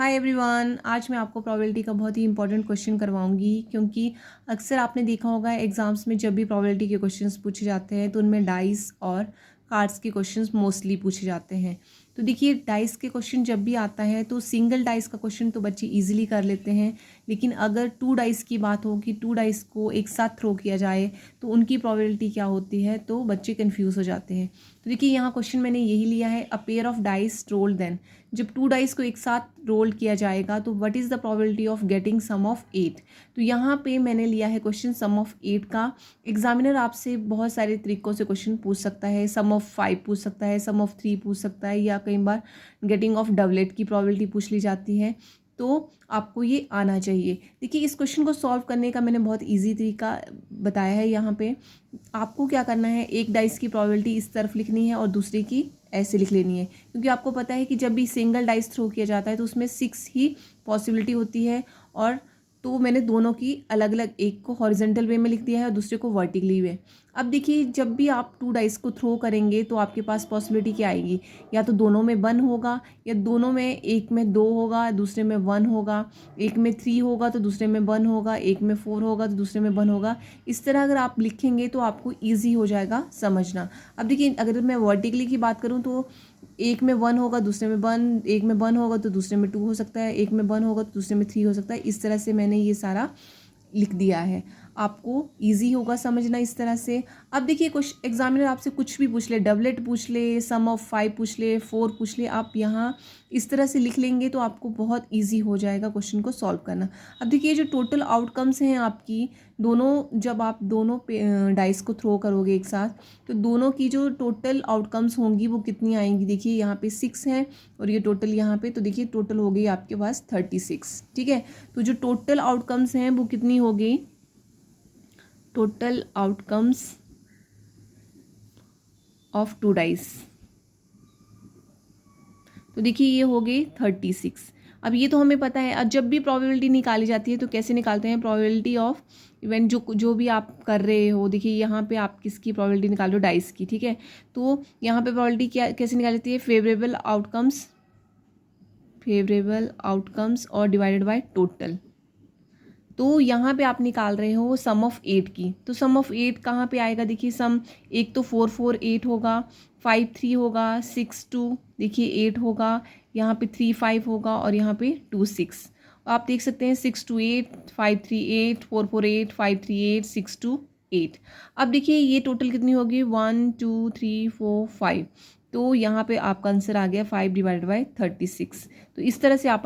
Hi everyone, आज मैं आपको प्रोबेबिलिटी का बहुत ही इंपॉर्टेंट क्वेश्चन करवाऊंगी क्योंकि अक्सर आपने देखा होगा एग्जाम्स में जब भी प्रोबेबिलिटी के क्वेश्चंस पूछे जाते हैं तो उनमें डाइस और कार्ड्स के क्वेश्चंस मोस्टली पूछे जाते हैं। तो देखिए, डाइस के क्वेश्चन जब भी आता है तो सिंगल डाइस का क्वेश्चन तो बच्चे इजीली कर लेते हैं, लेकिन अगर टू डाइस की बात हो कि टू डाइस को एक साथ थ्रो किया जाए तो उनकी प्रोबेबिलिटी क्या होती है, तो बच्चे कन्फ्यूज़ हो जाते हैं। तो देखिए, यहाँ क्वेश्चन मैंने यही लिया है, a pair of dice rolled then, जब टू डाइस को एक साथ रोल किया जाएगा तो what is the probability of getting sum of 8। तो यहाँ पे मैंने लिया है क्वेश्चन सम ऑफ 8 का। एग्जामिनर आपसे बहुत सारे तरीक़ों से क्वेश्चन पूछ सकता है, सम ऑफ 5 पूछ सकता है, सम ऑफ 3 पूछ सकता है, या कई बार गेटिंग ऑफ डबलेट की प्रोबेबिलिटी पूछ ली जाती है। तो आपको ये आना चाहिए। देखिए, इस क्वेश्चन को सॉल्व करने का मैंने बहुत इजी तरीका बताया है। यहाँ पे आपको क्या करना है, एक डाइस की प्रोबेबिलिटी इस तरफ लिखनी है और दूसरे की ऐसे लिख लेनी है, क्योंकि आपको पता है कि जब भी सिंगल डाइस थ्रो किया जाता है तो उसमें 6 ही पॉसिबिलिटी होती है। और तो मैंने दोनों की अलग अलग, एक को हॉरिजेंटल वे में लिख दिया है और दूसरे को वर्टिकली वे। अब देखिए, जब भी आप टू डाइस को थ्रो करेंगे तो आपके पास पॉसिबिलिटी क्या आएगी, या तो दोनों में 1 होगा, या दोनों में, एक में 2 होगा दूसरे में 1 होगा, एक में 3 होगा तो दूसरे में 1 होगा, एक में 4 होगा तो दूसरे में 1 होगा। इस तरह अगर आप लिखेंगे तो आपको ईजी हो जाएगा समझना। अब देखिए, अगर मैं वर्टिकली की बात करूँ तो एक में 1 होगा दूसरे में 1, एक में 1 होगा तो दूसरे में 2 हो सकता है, एक में 1 होगा तो दूसरे में 3 हो सकता है। इस तरह से मैंने ये सारा लिख दिया है, आपको इजी होगा समझना इस तरह से। अब देखिए, कुछ एग्जामिनर आपसे कुछ भी पूछ ले, डबलेट पूछ ले, सम ऑफ 5 पूछ ले, 4 पूछ ले, आप यहाँ इस तरह से लिख लेंगे तो आपको बहुत इजी हो जाएगा क्वेश्चन को सॉल्व करना। अब देखिए, जो टोटल आउटकम्स हैं आपकी दोनों, जब आप दोनों डाइस को थ्रो करोगे एक साथ, तो दोनों की जो टोटल आउटकम्स होंगी वो कितनी आएंगी। देखिए, यहाँ पे 6 है और ये टोटल यहाँ पे, तो देखिए टोटल हो गई आपके पास 36। ठीक है, तो जो टोटल आउटकम्स हैं वो कितनी हो गई, total outcomes of two dice, तो देखिए ये हो गई 36। अब ये तो हमें पता है। अब जब भी प्रोबेबिलिटी निकाली जाती है तो कैसे निकालते हैं, प्रोबेबिलिटी ऑफ इवेंट, जो भी आप कर रहे हो। देखिए, यहाँ पे आप किसकी प्रोबेबिलिटी निकाल रहे हो, डाइस की। ठीक है, तो यहाँ पे प्रोबेबिलिटी क्या कैसे निकाली जाती है, फेवरेबल आउटकम्स और डिवाइडेड बाय टोटल। तो यहाँ पे आप निकाल रहे हो सम ऑफ 8 की, तो सम ऑफ 8 कहाँ पे आएगा, देखिए सम, एक तो 4 4 8 होगा, 5 3 होगा, 6 2, देखिए 8 होगा, यहाँ पे 3 5 होगा और यहाँ पे 2 6। आप देख सकते हैं 6 2 8, 5 3 8, 4 4 8, 5 3 8, 6 2 8। अब देखिए ये टोटल कितनी होगी, 1 2 3 4 5। तो यहाँ पे आपका आंसर आ गया 5 डिवाइडेड बाई 36। तो इस तरह से आप